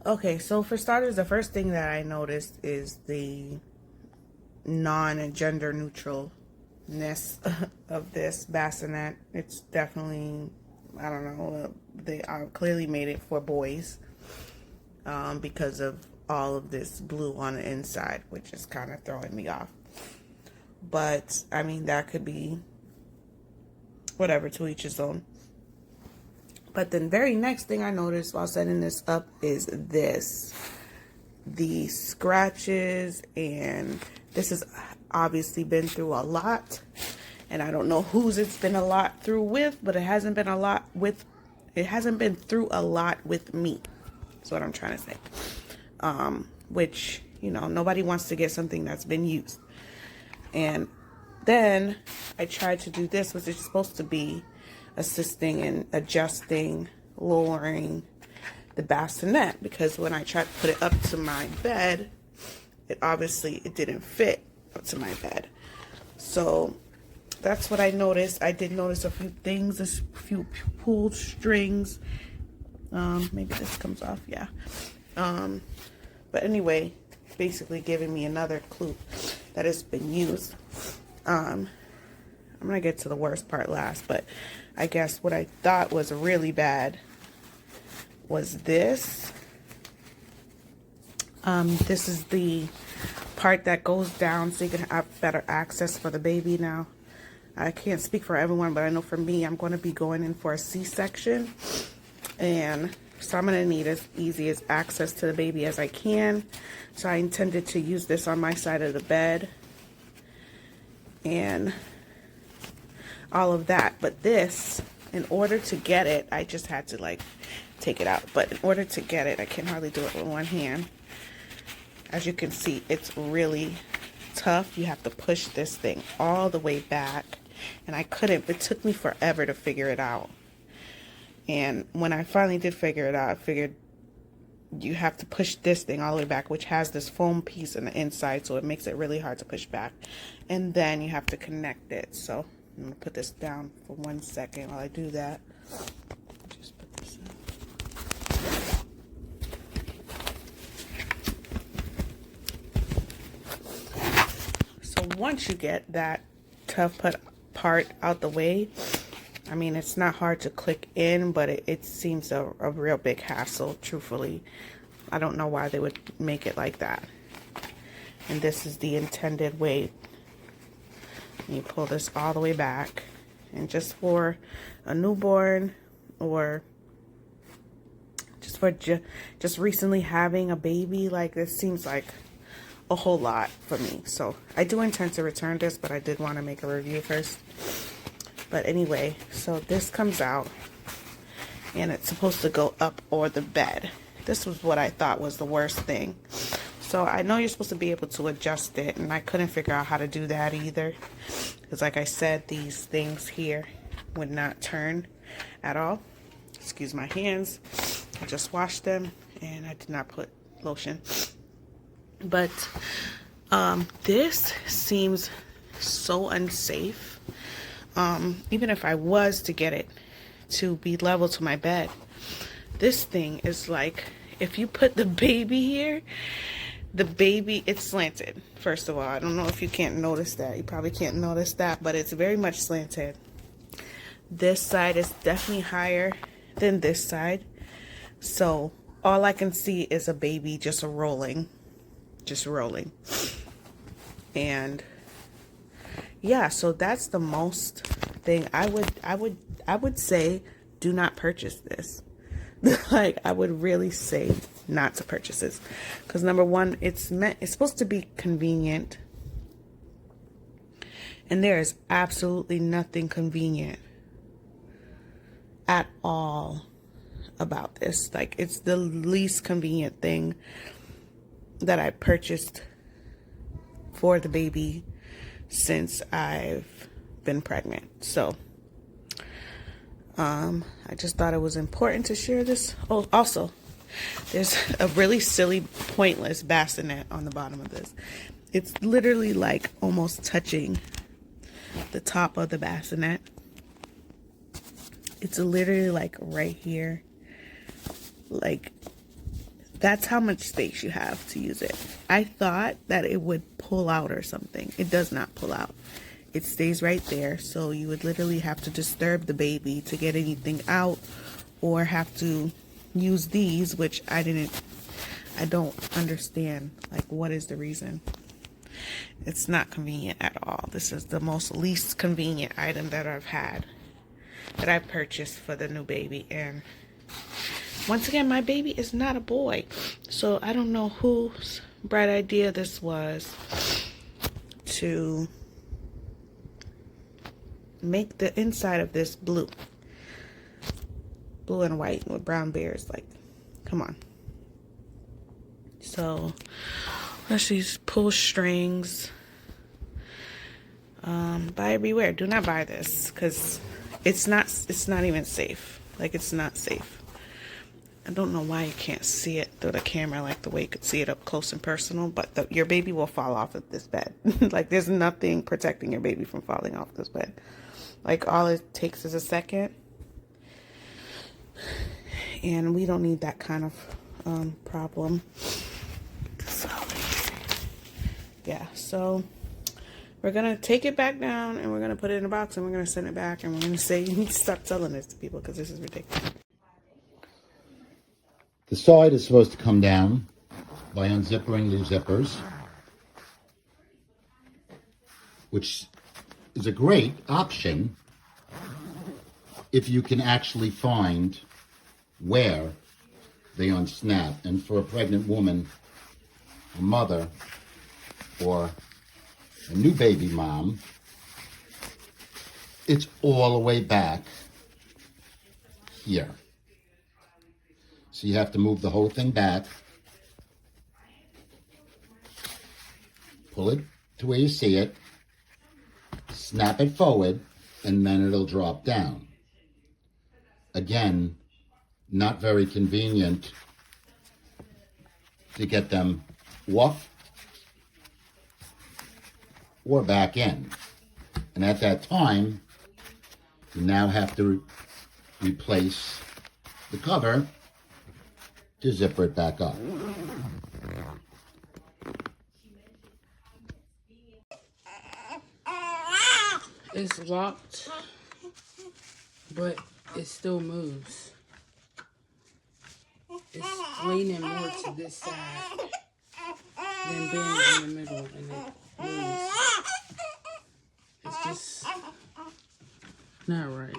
Okay, so for starters, the first thing that I noticed is the non-gender neutralness of this bassinet. It's definitely, I don't know, they clearly made it for boys because of all of this blue on the inside, which is kind of throwing me off. But, I mean, that could be whatever, to each his own. But the very next thing I noticed while setting this up is this. The scratches, and this has obviously been through a lot. And I don't know whose it's been a lot through with, but it hasn't been through a lot with me. That's what I'm trying to say. Which, you know, nobody wants to get something that's been used. And then I tried to do this, which is supposed to be assisting in adjusting, lowering the bassinet, because when I tried to put it up to my bed, it didn't fit up to my bed. So that's what I noticed. I did notice a few things, a few pulled strings. Maybe this comes off, yeah. But anyway, basically giving me another clue that it's been used. I'm gonna get to the worst part last, but I guess what I thought was really bad was this. This is the part that goes down so you can have better access for the baby. Now, I can't speak for everyone, but I know for me, I'm going to be going in for a C-section, and so I'm going to need as easy as access to the baby as I can. So I intended to use this on my side of the bed and all of that. But this, in order to get it, I just had to like take it out. But in order to get it, I can hardly do it with one hand. As you can see, it's really tough. You have to push this thing all the way back. And I couldn't. It took me forever to figure it out. And when I finally did figure it out, I figured you have to push this thing all the way back, which has this foam piece on the inside, so it makes it really hard to push back. And then you have to connect it. So I'm going to put this down for 1 second while I do that. Just put this in. So once you get that tough part out the way, I mean, it's not hard to click in, but it seems a real big hassle, truthfully. I don't know why they would make it like that. And this is the intended way. You pull this all the way back. And just for a newborn, or just for just recently having a baby, like, this seems like a whole lot for me. So I do intend to return this, but I did want to make a review first. But anyway, so this comes out, and it's supposed to go up or the bed. This was what I thought was the worst thing. So I know you're supposed to be able to adjust it, and I couldn't figure out how to do that either. Because like I said, these things here would not turn at all. Excuse my hands. I just washed them, and I did not put lotion. But this seems so unsafe. Even if I was to get it to be level to my bed, this thing is like, if you put the baby here, the baby, it's slanted. First of all, I don't know if you can't notice that. You probably can't notice that, but it's very much slanted. This side is definitely higher than this side. So all I can see is a baby just rolling. And yeah, so that's the most thing. I would say do not purchase this. Like, I would really say not to purchase this, because number one, it's supposed to be convenient, and there is absolutely nothing convenient at all about this. Like, it's the least convenient thing that I purchased for the baby since I've been pregnant. So I just thought it was important to share this. Oh, also, there's a really silly, pointless bassinet on the bottom of this. It's literally like almost touching the top of the bassinet. It's literally like right here. Like, That's how much space you have to use it. I thought that it would pull out or something. It does not pull out. It stays right there. So you would literally have to disturb the baby to get anything out, or have to use these, which I don't understand. Like, what is the reason? It's not convenient at all. This is the most least convenient item that I've had, that I purchased for the new baby. And once again, my baby is not a boy, so I don't know whose bright idea this was to make the inside of this blue and white with brown bears. Like, come on. So let's these pull strings. Buyer beware. Do not buy this, because it's not even safe. Like, it's not safe. I don't know why you can't see it through the camera like the way you could see it up close and personal, but your baby will fall off of this bed. Like, there's nothing protecting your baby from falling off this bed. Like, all it takes is a second. And we don't need that kind of problem. So, yeah, so we're going to take it back down, and we're going to put it in a box, and we're going to send it back, and we're going to say, you need to stop selling this to people, because this is ridiculous. The side is supposed to come down by unzipping the zippers, which is a great option if you can actually find where they unsnap. And for a pregnant woman, a mother, or a new baby mom, it's all the way back here. So you have to move the whole thing back, pull it to where you see it, snap it forward, and then it'll drop down. Again, not very convenient to get them off or back in. And at that time, you now have to replace the cover to zipper it back up. It's locked, but it still moves. It's leaning more to this side than being in the middle, and it moves. It's just not right.